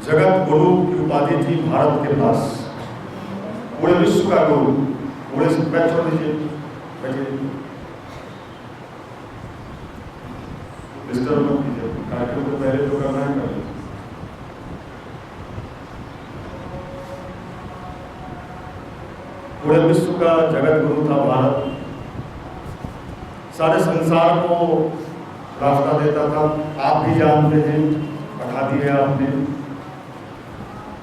जगत गुरु की उपाधि थी भारत के पास, पूरे विश्व का गुरु। पूरे से पैर छोड़ दीजिए, बैठिए, डिस्टर्ब मत कीजिए, कार्यक्रम को पहले जो करना है कर लीजिए। पूरे विश्व का जगत गुरु था भारत, सारे संसार को रास्ता देता था। आप भी जानते हैं, पढ़ा दिया आपने।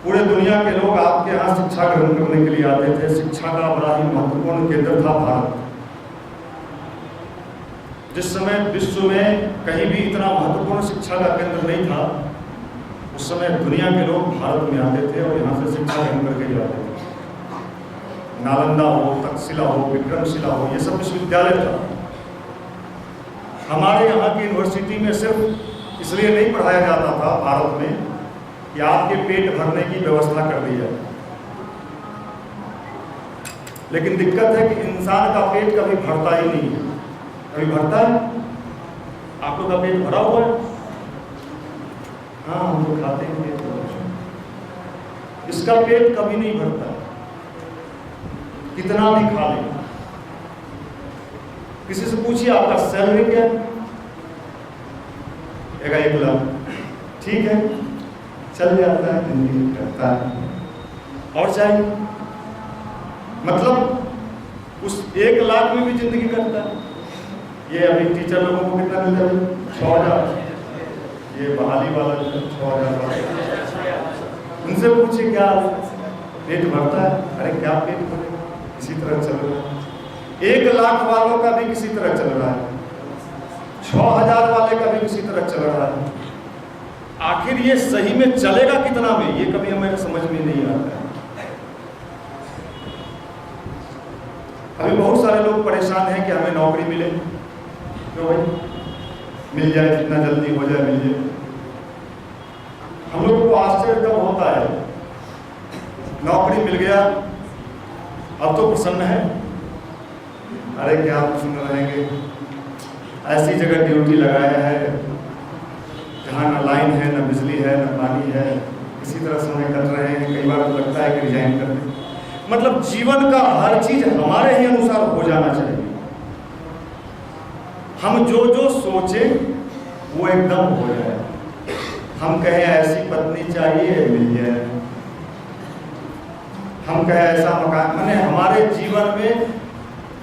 पूरे दुनिया के लोग आपके यहाँ शिक्षा ग्रहण करने के लिए आते थे। शिक्षा का बड़ा ही महत्वपूर्ण केंद्र था भारत। जिस समय विश्व में कहीं भी इतना महत्वपूर्ण शिक्षा का केंद्र नहीं था, उस समय दुनिया के लोग भारत में आते थे और यहाँ से शिक्षा ग्रहण करके जाते थे। नालंदा हो, तक्षशिला हो, विक्रमशिला हो, ये सब विश्वविद्यालय था। हमारे यहाँ की यूनिवर्सिटी में सिर्फ इसलिए नहीं पढ़ाया जाता था भारत में कि आपके पेट भरने की व्यवस्था कर दी जाए, लेकिन दिक्कत है कि इंसान का पेट कभी भरता ही नहीं है। कभी भरता है? आप लोग का पेट भरा हुआ है? हाँ, हम लोग खाते हैं पेट, इसका पेट कभी नहीं भरता, कितना भी खा ले। किसी से पूछिए आपका सैलरी क्या है, 1 लाख, ठीक है, चल जाता है, जिंदगी करता है। और चाहिए? मतलब उस 1 लाख में भी जिंदगी करता है। ये अभी टीचर लोगों को कितना मिलता है? 6,000। ये बहाली वाला 6,000। उनसे पूछिए क्या पेट भरता है? अरे क्या पेट भरेगा, किसी तरह चल रहा है। 1 लाख वालों का भी किसी तरह चल रहा है, 6,000 वाले का भी किसी तरह चल रहा है। आखिर ये सही में चलेगा कितना में, ये कभी हमें समझ में नहीं आता है। अभी बहुत सारे लोग परेशान हैं कि हमें नौकरी मिले। क्यों भाई? मिल जाए, जितना जल्दी हो जाए मिल जाए। हम लोगों को आश्चर्य तब होता है, नौकरी मिल गया अब तो प्रसन्न है। अरे क्या प्रसन्न रहेंगे, ऐसी जगह ड्यूटी लगाया है जहाँ ना लाइन है, ना बिजली है, ना पानी है, इसी तरह समय कट रहे हैं। कई बार तो लगता है कि रिजाइन कर दें। मतलब जीवन का हर चीज हमारे ही अनुसार हो जाना चाहिए। हम जो जो सोचें वो एकदम हो जाए। हम कहें ऐसी पत्नी चाहिए, मिल जाए। हम कहें ऐसा मकान, माने हमारे जीवन में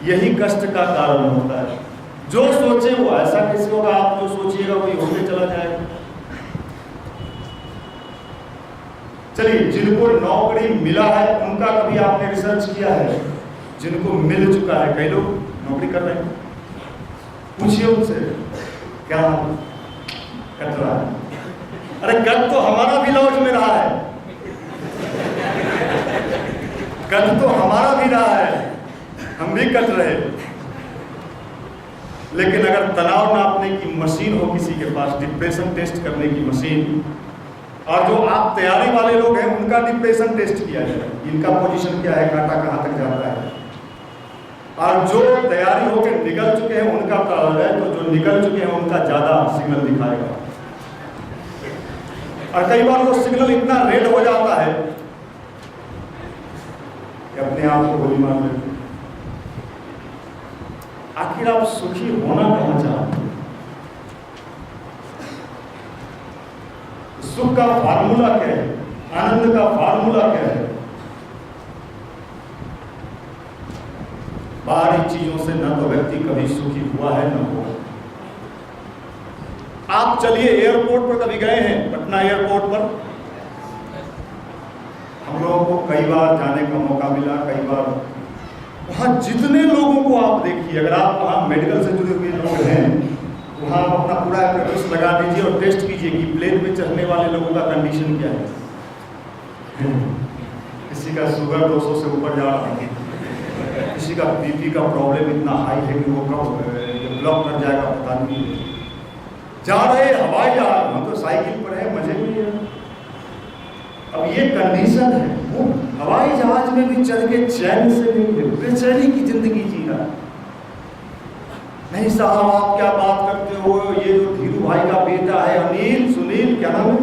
यही कष्ट का कारण होता है। जो सोचे वो ऐसा कैसे होगा? आप जो सोचिएगा वही होते चला जाएगा। चलिए, जिनको नौकरी मिला है उनका कभी आपने रिसर्च किया है? जिनको मिल चुका है, कई लोग नौकरी कर रहे हैं, पूछिए उनसे क्या कट रहा है। अरे कट तो हमारा भी लॉज में रहा है, कट तो हमारा भी रहा है, हम भी कट रहे। लेकिन अगर तनाव नापने की मशीन हो किसी के पास, डिप्रेशन टेस्ट करने की मशीन, और जो आप तैयारी वाले लोग हैं उनका डिप्रेशन टेस्ट किया जाए, इनका पोजीशन क्या है, कांटा कहाँ तक जाता है। और जो तैयारी होकर निकल चुके हैं उनका पता है, तो जो निकल चुके हैं उनका ज्यादा सिग्नल दिखाएगा। और कई बार वो सिग्नल इतना रेड हो जाता है कि अपने आप को गोली मार लेते। आखिर आप सुखी होना कहाँ चाहते हैं? सुख का फार्मूला क्या है? आनंद का फार्मूला क्या है? बाहरी चीजों से न तो व्यक्ति कभी सुखी हुआ है न हो। आप चलिए एयरपोर्ट पर कभी गए हैं? पटना एयरपोर्ट पर हम लोगों को कई बार जाने का मौका मिला। कई बार वहाँ जितने लोगों को आप देखिए, अगर आप वहाँ मेडिकल से जुड़े हुए लोग हैं, वहाँ आप अपना पूरा एप्रेटिस लगा दीजिए और टेस्ट कीजिए कि प्लेन में चढ़ने वाले लोगों का कंडीशन क्या है। किसी का शुगर 200 से ऊपर जा रहा है, किसी का बीपी का प्रॉब्लम इतना हाई है कि वो कब ब्लॉक कर जाएगा पता नहीं। जा रहे हवाई जहाज, हम तो साइकिल पर है, मजे में है। अब ये कंडीशन है, वो हवाई जहाज में भी चढ़ के चैन से नहीं है, बेचैनी की जिंदगी जी रहा है। नहीं साहब आप क्या बात करते हो, ये जो धीरू भाई का बेटा है अनिल, सुनील क्या नाम है,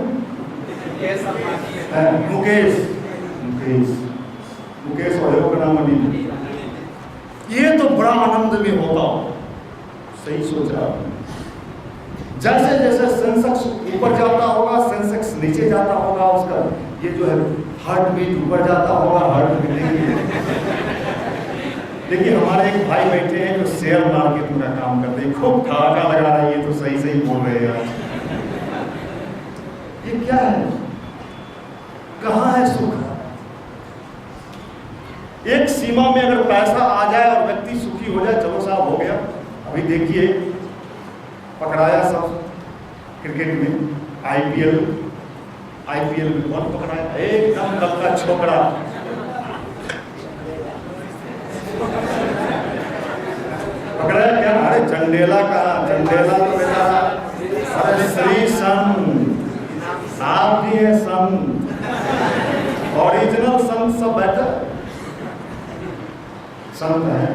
मुकेश मुकेश मुकेश और का नाम अनिल। ये तो बड़ा आनंद में होता हो। सही सोचा। जैसे जैसे सेंसेक्स ऊपर जाता होगा, सेंसेक्स नीचे जाता होगा, उसका ये जो है हार्ट बीट ऊपर जाता होगा, हार्ट बीट नहीं। देखिए हमारे एक भाई बैठे हैं जो शेयर मार्केट में काम करते हैं, खूब ठहाका लगा रहा है, ये तो सही सही बोल रहे हैं। ये क्या है? कहाँ है सुख? एक सीमा में अगर पैसा आ जाए और व्यक्ति सुखी हो जाए, चलो साहब हो गया। अभी देखिए पकड़ाया सब क्रिकेट में, आईपीएल में कौन पकड़ाया? एकदम कब का छोकरा। पकड़ाया क्या? अरे चंडेला का, चंडेला तो बेटा, अरे श्री संत आप भी है, संत ओरिजिनल संत सब बैठा संत है।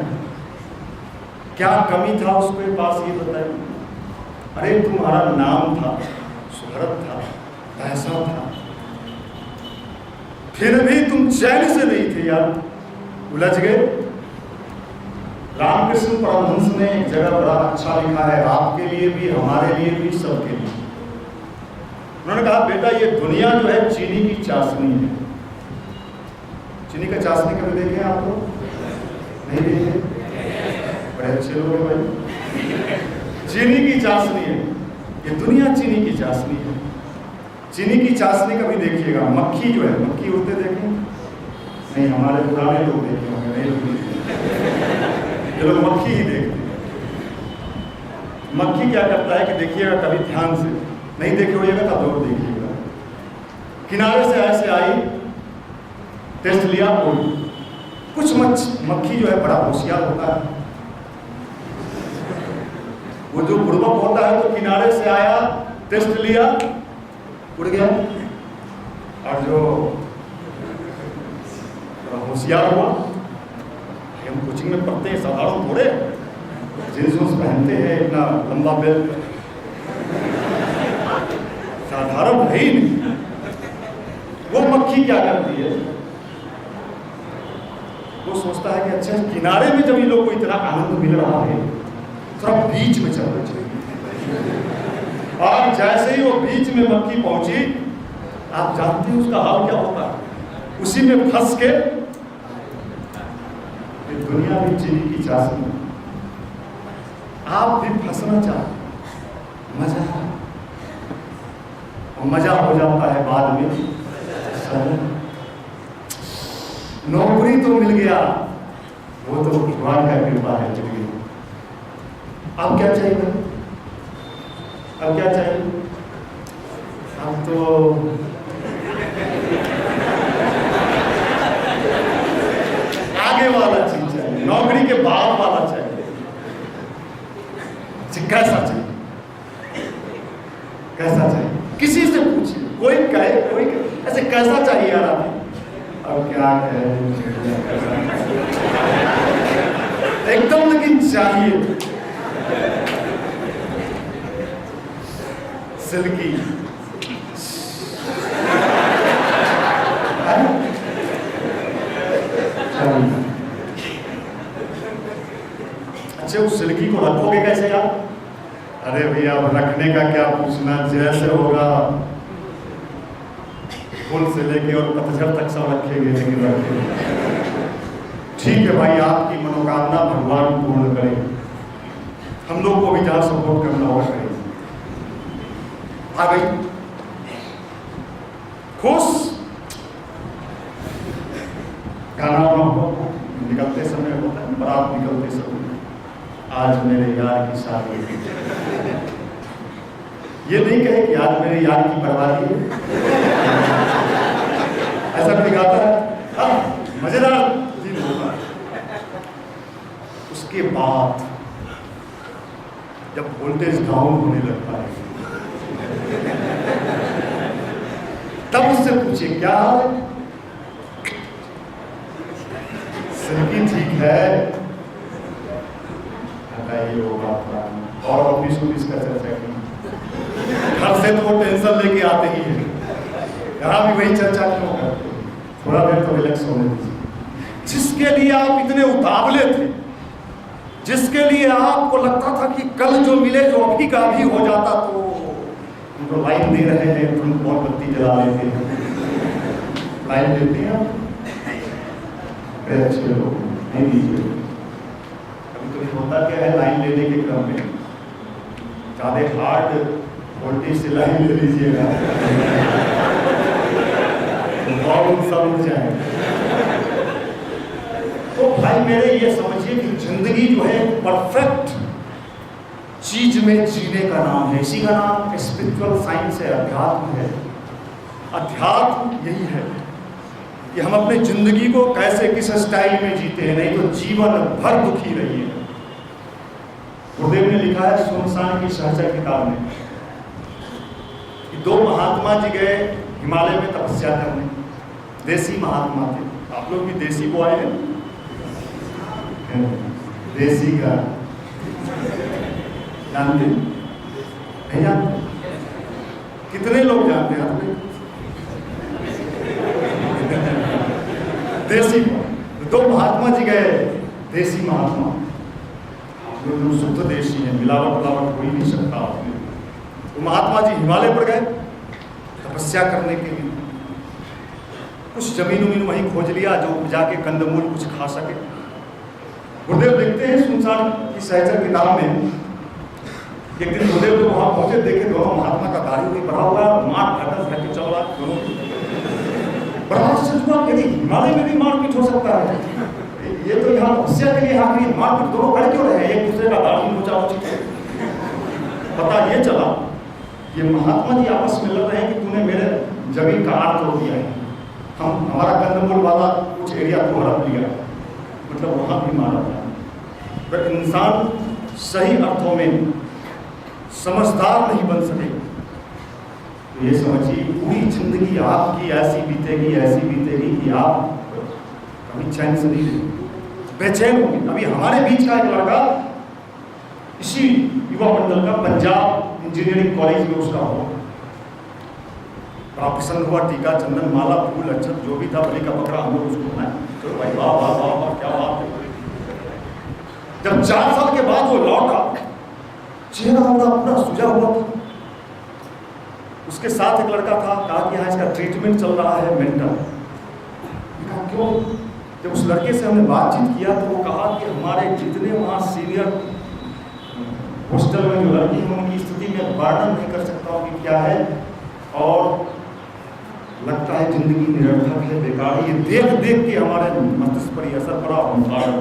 क्या कमी था उसके पास ये बताइए? अरे तुम्हारा नाम था, शोहरत था, पैसा था, फिर भी तुम चैन से नहीं थे यार, उलझ गए। रामकृष्ण परमहंस ने एक जगह बड़ा अच्छा लिखा है, आपके लिए भी, हमारे लिए भी, सबके लिए। उन्होंने कहा बेटा ये दुनिया जो है चीनी की चाशनी है। चीनी का चाशनी कभी देखे आप लोग? नहीं देखे? बड़े अच्छे लोग हैं भाई। चीनी की चाशनी है ये दुनिया, चीनी की चाशनी है। चीनी की चाशनी कभी देखिएगा। मक्खी जो है, मक्खी उड़ते देखें? नहीं, हमारे पुराने लोग देखे होंगे, नहीं लोग ये लोग मक्खी ही देखते हैं। मक्खी क्या करता है कि देखिएगा कभी ध्यान से, नहीं देखे होइएगा तब जरूर देखिएगा। किनारे से ऐसे आई, टेस्ट लिया, कुछ मक्खी जो है बड़ा होशियार होता है, वो जो बुड़बक होता है तो किनारे से आया, टेस्ट लिया, उड़ गया। और जो होशियार हुआ, हम कोचिंग में पढ़ते हैं, साधारण थोड़े जींस पहनते हैं, इतना लंबा बेल्ट, साधारण है ही नहीं। वो मक्खी क्या करती है? वो सोचता है कि अच्छा किनारे में जब ये लोग को इतना आनंद मिल रहा है, थोड़ा बीच में चलना चाहिए। और जैसे ही वो बीच में मक्खी पहुंची, आप जानते हैं उसका हाल क्या होता है? उसी में फंस के दुनिया भी चीनी की चाशनी, आप भी फंसना चाहते, मजा और मजा हो जाता है बाद में। नौकरी तो मिल गया, वो तो भगवान का कृपा है, चल गई। अब क्या चाहिए? अब क्या चाहिए? अब तो आगे वाला चीज चाहिए, नौकरी के बाद वाला चाहिए। कैसा चाहिए? कैसा चाहिए? किसी से पूछिए, कोई कहे, कोई कहे, ऐसे कैसा चाहिए यार आप? अब क्या कहे, एकदम लेकिन चाहिए सिल्की। अच्छा, उस सिल्की को रखोगे कैसे आप? अरे भैया अब रखने का क्या पूछना, जैसे होगा फूल से लेके और पतझड़ तक सब रखेंगे, लेकिन रखेंगे। ठीक है भाई, आपकी मनोकामना भगवान पूर्ण करे, हम लोग को भी जहाँ सपोर्ट करना होगा करेंगे। आ गई खुश गाना निकलते समय होता है, बारात निकलते समय, आज मेरे यार की शादी। ये नहीं कहे कि आज मेरे यार की बर्बादी है, ऐसा भी गाता है, मजेदार दिन होगा। उसके बाद जब वोल्टेज डाउन होने लगता है, तब उससे पूछिए क्या हाल है? सिल्की ठीक है, ये होगा और ऑफिस का चर्चा की, घर से तो वो टेंशन लेके आते ही है। यहाँ भी वही चर्चा क्यों करते हो? थोड़ा देर तो रिलैक्स होने दीजिए। जिसके लिए आप इतने उतावले थे, जिसके लिए आपको लगता था कि कल जो मिले जो अभी का अभी हो जाता, तो उनको लाइन दे रहे हैं, तुम बहुत बत्ती जला लेते हैं। लाइन देते हैं आप? अच्छे लोग नहीं दीजिए। कभी कभी होता क्या है, लाइन लेने के क्रम में ज़्यादा हार्ड वोल्टेज से लाइन ले लीजिएगा तो सब उठ जाए। तो भाई मेरे ये समझिए कि जिंदगी जो है परफेक्ट चीज में जीने का नाम है। इसी का नाम स्पिरिचुअल साइंस है, अध्यात्म है। अध्यात्म यही है कि हम अपनी जिंदगी को कैसे किस स्टाइल में जीते हैं, नहीं तो जीवन भर दुखी रहिए। गुरुदेव ने लिखा है सुनसान की सहचर किताब में कि 2 महात्मा जी गए हिमालय में तपस्या करने। देसी महात्मा थे। आप लोग भी देसी बॉय हैं? देसी का जानते नहीं? जानते? कितने लोग जानते हैं आपने? देसी बॉय। 2 महात्मा जी गए, देसी महात्मा, जो शुद्ध देशी है, मिलावट हो ही नहीं सकता आपने। तो महात्मा जी हिमालय पर गए तपस्या करने के लिए। कुछ जमीन उमीन वहीं खोज लिया जो उपजा के कंदमूल कुछ खा सके। गुरुदेव देखते हैं सुनसान की सहचर किताब में, एक दिन गुरुदेव जब वहां पहुंचे, देखे दोनों महात्मा का दाढ़ी भी बढ़ा हुआ है, मार ढकल के चल रहा दोनों। बड़ा आश्चर्य हुआ, यदि हिमालय में भी मारपीट हो सकता है, ये तो यहाँ तपस्या के लिए आखिरी मारपीट दोनों कर क्यों रहे हैं, एक दूसरे का दाढ़ी नोचा नोची। पता ये चला ये महात्मा जी आपस में लड़ रहे हैं कि तूने मेरे जमीन का आड़ तोड़ दिया है, हमारा कंदमूल वाला कुछ एरिया तो हड़प लिया, मतलब वहाँ भी मारा था। पर इंसान सही अर्थों में समझदार नहीं बन सके तो ये समझिए पूरी जिंदगी आपकी ऐसी बीतेगी कि आप कभी चैन से नहीं रहेंगे, बेचैन होंगे। अभी हमारे बीच का एक लड़का इसी युवा मंडल का पंजाब इंजीनियरिंग कॉलेज में उसका हो पसंद हुआ, टीका चंदन माला फूल अक्षत जो भी था बलि का बकरा हम लोग उसको बनाए। तो भाई वाह वाह वाह वाह क्या बात है। जब 4 साल के बाद वो लौटा, चेहरा पूरा सुजा हुआ था। उसके साथ एक लड़का था, कहा कि हाँ इसका ट्रीटमेंट चल रहा है मेंटल। कहा क्यों? जब उस लड़के से हमने बातचीत किया तो वो कहा कि हमारे जितने वहाँ सीनियर हॉस्टल में जो लड़की है उनकी स्थिति में वर्णन नहीं कर सकता हूँ कि क्या है, और लगता है जिंदगी निरर्थक है, बेकार है। ये देख के हमारे मस्तिष्क पर असर पड़ा और हम पागल।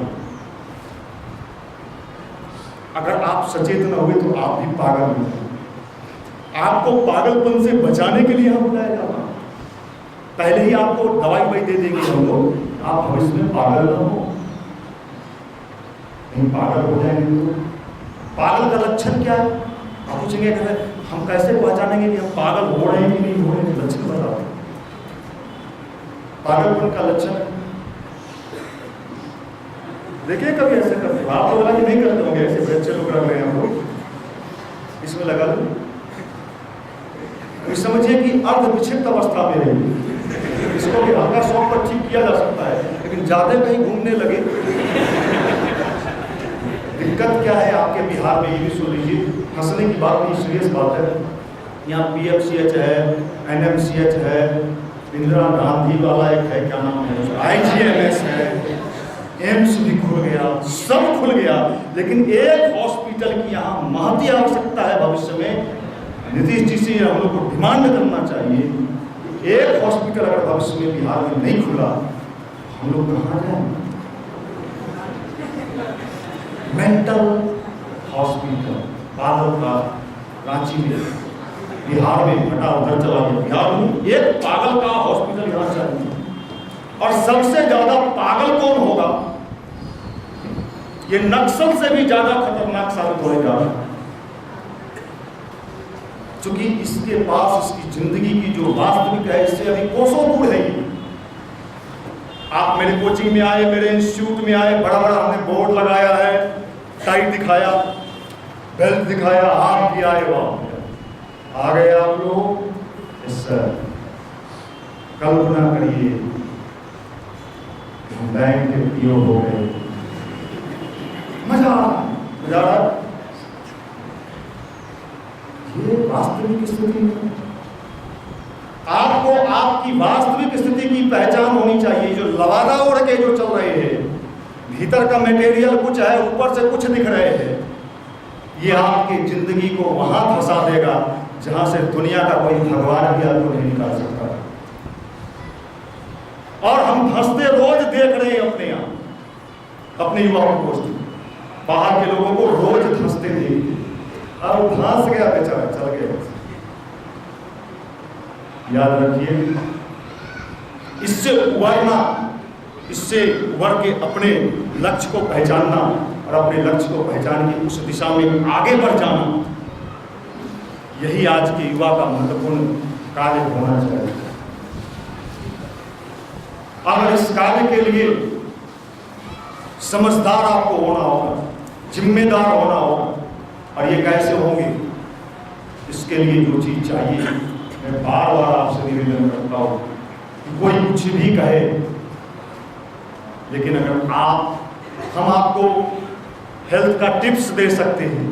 अगर आप सचेत न हुए तो आप भी पागल हो जाए। आपको पागलपन से बचाने के लिए हम बुलाया जाता, पहले ही आपको दवाई वही दे देंगे हम लोग, आप भविष्य में पागल न हो। नहीं पागल हो जाएंगे तो पागल का लक्षण क्या है? आप पूछेंगे हम कैसे पहचानेंगे कि हम पागल हो रहे हैं कि नहीं हो रहे हैं? लक्षण बताओ। पागलपन का लक्षण देखिए, कभी ऐसे करते आप लोग कि नहीं करते होंगे, ऐसे बच्चे लोग रख रहे हैं हम लोग, इसमें लगा लो। तो समझिए कि अर्ध विक्षिप्त अवस्था में रही, इसको भी हल्का शौक पर ठीक किया जा सकता है, लेकिन ज्यादा कहीं घूमने लगे। दिक्कत क्या है आपके बिहार में, ये भी सुन लीजिए, हंसने की बात नहीं, सीरियस बात है। यहाँ PFCH है, NMCH है, इंदिरा गांधी वाला एक है, क्या नाम है, IGMS है, एम्स भी खुल गया, सब खुल गया, लेकिन एक हॉस्पिटल की यहाँ महती आवश्यकता है। भविष्य में नीतीश जी से हम लोग को डिमांड करना चाहिए, एक हॉस्पिटल अगर भविष्य में बिहार में नहीं खुला, हम लोग कहाँ जाएंगे? मेंटल हॉस्पिटल बादल का रांची में, बिहार में हटा उधर चला गया, बिहार में एक पागल का हॉस्पिटल यहाँ चाहिए। और सबसे ज्यादा पागल कौन होगा? ये नक्सल से भी ज्यादा खतरनाक साबित होगा, क्योंकि इसके पास इसकी जिंदगी की जो वास्तविक है इससे अभी कोसों दूर है। आप मेरे कोचिंग में आए, मेरे इंस्टीट्यूट में आए, बड़ा बड़ा हमने बोर्ड लगाया है, टाई दिखाया, बेल्ट दिखाया, आप भी आए, वहां आ गए आप लोग। कल्पना करिए हम बैंक के पीओ हो गए, मजा आ रहा। ये वास्तविक स्थिति है। आपको आपकी वास्तविक स्थिति की पहचान होनी चाहिए। जो लवादा ओढ़ के जो चल रहे हैं, भीतर का मटेरियल कुछ है, ऊपर से कुछ दिख रहे हैं, ये आपकी जिंदगी को वहां फंसा देगा जहां से दुनिया का कोई भगवान भी आपको नहीं निकाल सकता। और हम फंसते रोज देख रहे हैं अपने यहाँ, अपने युवाओं को, बाहर के लोगों को रोज धंसते देखते, और धंस गया बेचारा, चल गया। याद रखिए, इससे उबरना, इससे उबर के अपने लक्ष्य को पहचानना और अपने लक्ष्य को पहचान के उस दिशा में आगे बढ़ जाना, यही आज के युवा का महत्वपूर्ण कार्य होना चाहिए। और इस कार्य के लिए समझदार आपको होना होगा, जिम्मेदार होना होगा। और ये कैसे होंगे, इसके लिए जो चीज चाहिए, मैं बार बार आपसे निवेदन करता हूं कि कोई कुछ भी कहे, लेकिन अगर हम आपको हेल्थ का टिप्स दे सकते हैं,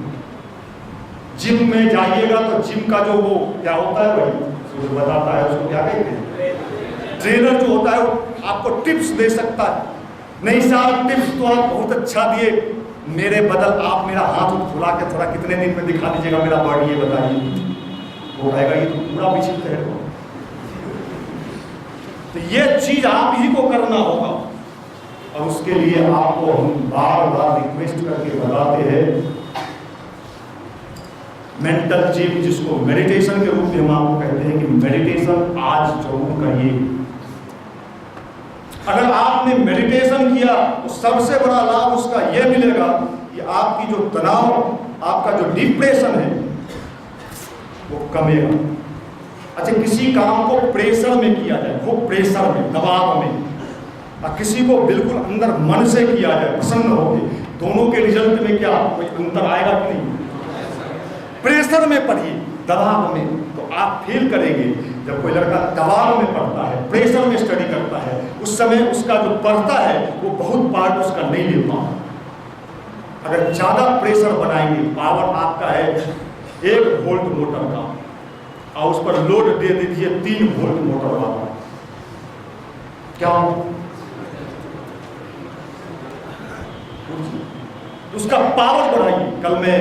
जिम में जाइएगा तो जिम का जो वो क्या होता है, वही जो बताता है उसको क्या कहते हैं, ट्रेनर जो होता है वो आपको टिप्स दे सकता है। नहीं साहब, टिप्स तो आप बहुत अच्छा दिए, मेरे बदल आप मेरा हाथ फुला के थोड़ा कितने दिन में दिखा दीजिएगा मेरा बॉडी, ये बताइए। वो कहेगा ये तो पूरा विचित्र है। तो ये चीज आप ही को करना होगा, और उसके लिए आपको हम बार बार रिक्वेस्ट करके बताते हैं, मेंटल जिम, जिसको मेडिटेशन के रूप में हम आपको कहते हैं कि मेडिटेशन आज जरूर करिए। अगर आपने मेडिटेशन किया तो सबसे बड़ा लाभ उसका यह मिलेगा कि आपकी जो तनाव, आपका जो डिप्रेशन है वो कमेगा। अच्छा, किसी काम को प्रेशर में किया जाए, खूब प्रेशर में, दबाव में, और किसी को बिल्कुल अंदर मन से किया जाए, प्रसन्न होकर, दोनों के रिजल्ट में क्या कोई अंतर आएगा कि नहीं? प्रेशर में पढ़िए, दबाव में, तो आप फील करेंगे जब कोई लड़का दबाव में पढ़ता है, प्रेशर में स्टडी करता है, उस समय उसका जो पढ़ता है वो बहुत पार्ट उसका नहीं ले पाता। अगर ज्यादा प्रेशर बनाएंगे, पावर आपका है 1 वोल्ट मोटर का, और उस पर लोड दे दीजिए 3 वोल्ट मोटर वाला, क्या उसका पावर बढ़ाइए। कल मैं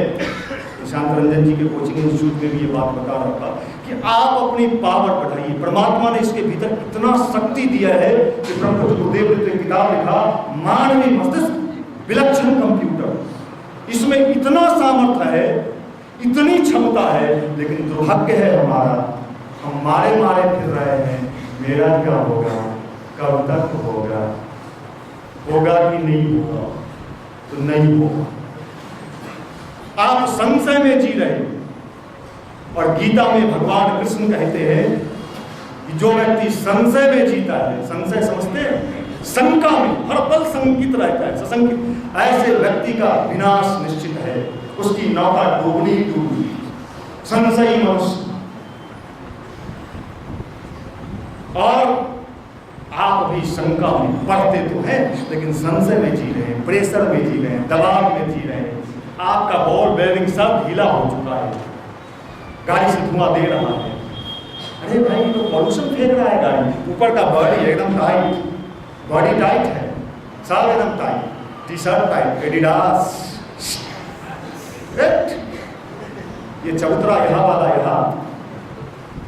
शांत रंजन जी के कोचिंग इंस्टीट्यूट में भी ये बात बता रहा था कि आप अपनी पावर बढ़ाइए। परमात्मा ने इसके भीतर इतना शक्ति दिया है कि ब्रह्म गुरुदेव ने तो किताब लिखा, मानवीय मस्तिष्क विलक्षण कंप्यूटर, इसमें इतना सामर्थ्य है, इतनी क्षमता है, लेकिन दुर्भाग्य है हमारा, हम मारे फिर रहे हैं, मेरा क्या होगा, कब तक होगा, होगा कि नहीं होगा, तो नहीं होगा। आप संशय में जी रहे, और गीता में भगवान कृष्ण कहते हैं कि जो व्यक्ति संशय में जीता है, संशय समझते हैं, शंका में हर पल शंकित रहता है, सशंकित, ऐसे व्यक्ति का विनाश निश्चित है, उसकी नौका डूबनी डूबनी। संशयी मनुष्य, और आप भी शंका में पढ़ते तो हैं, लेकिन संशय में जी रहे हैं, प्रेशर में जी रहे हैं, दबाव में जी रहे हैं, आपका बॉल बेयरिंग सब ढीला हो चुका है, गाड़ी से धुआं दे रहा है। अरे भाई, तो पॉल्यूशन फेंक रहा है गाड़ी, ऊपर का बॉडी एकदम टाइट, बॉडी टाइट है, सब एकदम tight, T shirt tight, Adidas, ये चबूतरा यहाँ वाला, यहाँ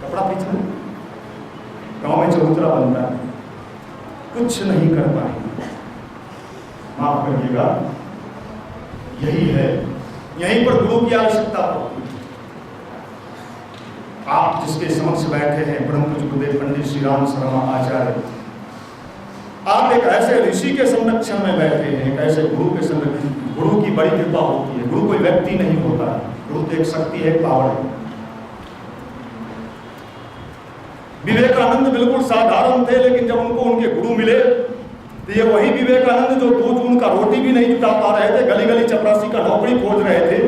कपड़ा पीछे, गांव में चबूतरा बनता है, कुछ नहीं कर पाएंगे, माफ करिएगा। यही है, यहीं पर गुरु की आवश्यकता होती है। आप जिसके समक्ष बैठे हैं, ब्रह्म गुरुदेव पंडित श्री राम शर्मा आचार्य, आप एक ऐसे ऋषि के संरक्षण में बैठे हैं, एक ऐसे गुरु के संरक्षण। गुरु की बड़ी कृपा होती है, गुरु कोई व्यक्ति नहीं होता है, गुरु तो एक शक्ति है, पावर है। विवेकानंद बिल्कुल साधारण थे, लेकिन जब उनको उनके गुरु मिले तो ये वही विवेकानंद जो 2 जून का रोटी भी नहीं जुटा पा रहे थे, गली गली चपरासी का नौकरी खोज रहे थे,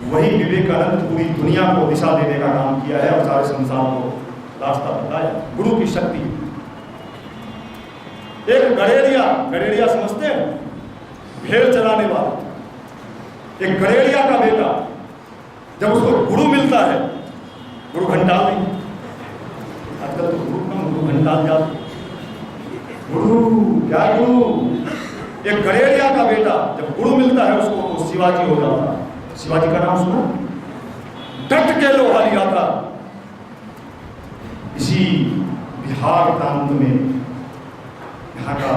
वही विवेकानंद पूरी दुनिया को दिशा देने का काम किया है और सारे संसार को रास्ता बताया। गुरु की शक्ति। एक गड़ेड़िया, गड़ेड़िया समझते हैं, भेड़ चराने वाला, एक गड़ेड़िया का बेटा जब उसको गुरु मिलता है, गुरु घंटाल नहीं, आजकल तो गुरु घंटाल जाते, गुरु क्या गुरु, एक गड़ेड़िया का बेटा जब गुरु मिलता है उसको तो शिवाजी हो जाता है। शिवाजी का नाम सुना, डट के लोहा लिया था। इसी बिहार प्रांत में यहाँ का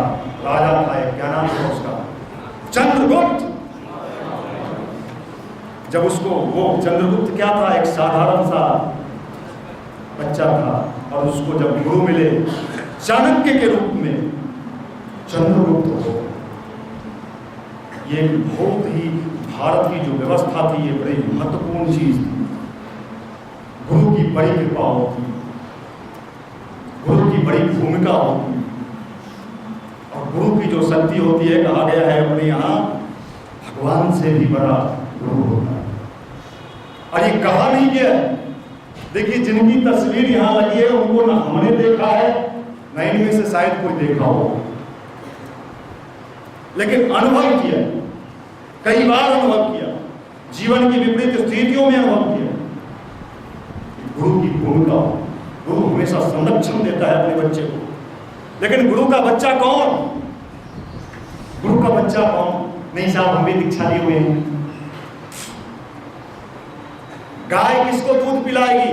राजा था, एक क्या नाम था उसका, चंद्रगुप्त। जब उसको, वो चंद्रगुप्त क्या था, एक साधारण सा बच्चा था, और उसको जब गुरु मिले चाणक्य के रूप में चंद्रगुप्त हो, ये बहुत ही भारत की जो व्यवस्था थी ये बड़ी महत्वपूर्ण चीज थी। गुरु की बड़ी कृपा होती, गुरु की बड़ी भूमिका होती, और गुरु की जो शक्ति होती है, कहा गया है अपने यहाँ भगवान से भी बड़ा गुरु होता है। और ये कहा नहीं गया, देखिए जिनकी तस्वीर यहाँ लगी है उनको ना हमने देखा है, ना इनमें से शायद कोई देखा हो, लेकिन अनुभव किया, कई बार अनुभव किया, जीवन की विपरीत स्थितियों में अनुभव किया। गुरु की भूमिका, गुरु हमेशा संरक्षण देता है अपने बच्चे को, लेकिन गुरु का बच्चा कौन, गुरु का बच्चा कौन? नहीं साहब, हम भी दीक्षा लिए हुए हैं। गाय किसको दूध पिलाएगी?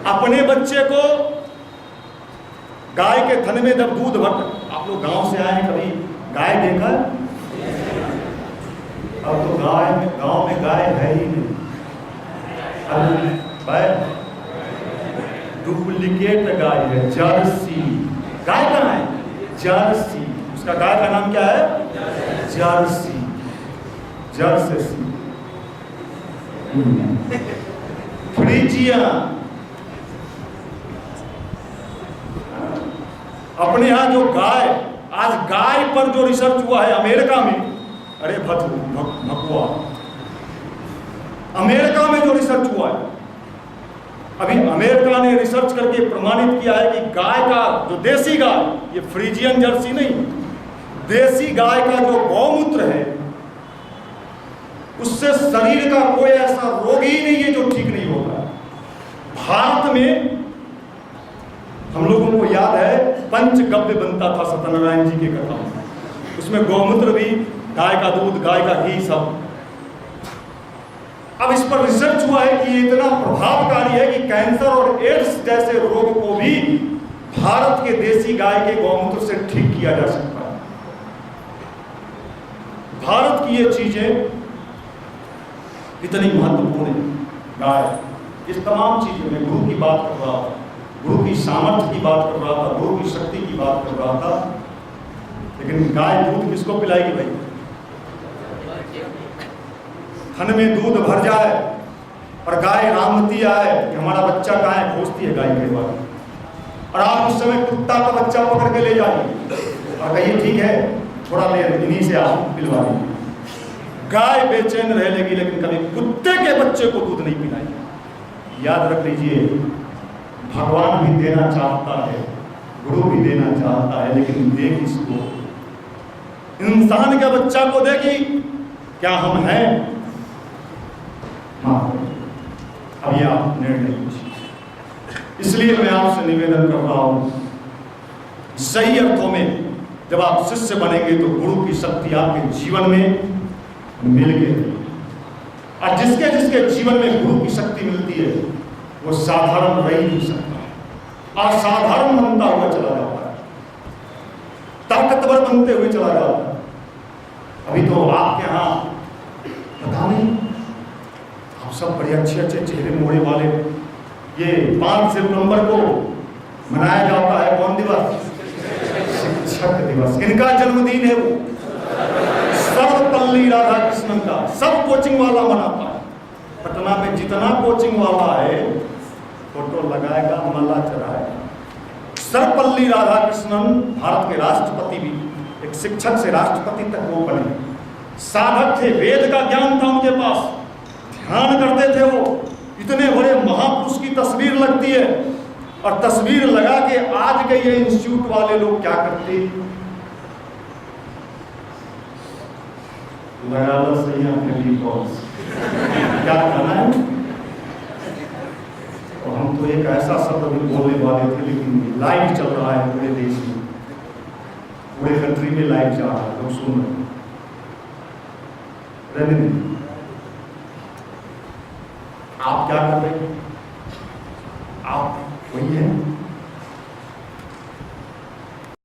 अपने बच्चे को गाय के थन में जब दूध भर, आप लोग गांव से आए कभी गाय देखा? अब तो गांव में गाय है ही नहीं, डुप्लीकेट गाय है, जर्सी गाय कहाँ है? जर्सी, उसका गाय का नाम क्या है? Jersey, Jersey, Friesian. अपने यहाँ जो गाय, आज गाय पर जो रिसर्च हुआ है अमेरिका में, अरे भकुआ, अमेरिका में जो रिसर्च हुआ है, अभी अमेरिका ने रिसर्च करके प्रमाणित किया है कि गाय का जो देसी गाय, ये फ्रीजियन जर्सी नहीं, देसी गाय का जो गौमूत्र है उससे शरीर का कोई ऐसा रोग ही नहीं है जो ठीक नहीं होता। भारत में हम लोगों को याद है पंचगव्य बनता था सत्यनारायण जी के कथा में, उसमें गौमूत्र भी, गाय का दूध, गाय का घी, सब। अब इस पर रिसर्च हुआ है कि ये इतना प्रभावकारी है कि कैंसर और एड्स जैसे रोग को भी भारत के देसी गाय के गौमूत्र से ठीक किया जा सकता है। भारत की ये चीजें इतनी महत्वपूर्ण है। गाय, इस तमाम चीजों में गुरु की बात कर रहा था, गुरु की सामर्थ्य की बात कर रहा था, गुरु की शक्ति की बात कर रहा था, लेकिन गाय दूध किसको पिलाएगी भाई? थन में दूध भर जाए और गाय रामती आए कि हमारा बच्चा कहाँ है, खोजती है गाय के बाद, और आप उस समय कुत्ता का बच्चा पकड़ के ले जाइए और कहिए ठीक है थोड़ा ले इन्हीं से आप पिलवा दीजिए, गाय बेचैन रह लेगी, लेकिन कभी कुत्ते के बच्चे को दूध नहीं पिलाएगी। याद रख लीजिए, भगवान भी देना चाहता है, गुरु भी देना चाहता है, लेकिन दे किसको? इंसान के बच्चा को देगी? क्या हम हैं? हाँ, अभी आप निर्णय लीजिए। इसलिए मैं आपसे निवेदन कर रहा हूं, सही अर्थों में जब आप शिष्य बनेंगे तो गुरु की शक्ति आपके जीवन में मिल गई, और जिसके जिसके जीवन में गुरु की शक्ति मिलती है वो साधारण रह नहीं सकता, असाधारण बनता हुआ चला जाता है, ताकतवर बनते हुए चला जाता है। अभी तो आपके यहाँ पता नहीं, आप सब बड़े अच्छे अच्छे चेहरे मोड़े वाले, ये 5 सितंबर को मनाया जाता है कौन दिवस? शिक्षक दिवस। किनका जन्मदिन है वो? सर्वपल्ली राधाकृष्णन का। सब कोचिंग वाला मनाता है। पटना में जितना कोचिंग वाला है फोटो लगाएगा, माला चढ़ाएगा। सर्वपल्ली राधाकृष्णन भारत के राष्ट्रपति भी, एक शिक्षक से राष्ट्रपति तक वो बने, साधक थे, वेद का ज्ञान था उनके पास, ध्यान करते थे वो, इतने बड़े महापुरुष की तस्वीर लगती है और तस्वीर लगा के आज के ये इंस्टीट्यूट वाले लोग क्या करते, लगा लो सही है बॉस, क्या करना है। और हम तो एक ऐसा शब्द भी बोलने वाले थे, लेकिन लाइव चल रहा है पूरे देश में, पूरे कंट्री में लाइव जा रहा है, लोग सुन रहे हैं। आप क्या कर रहे हैं?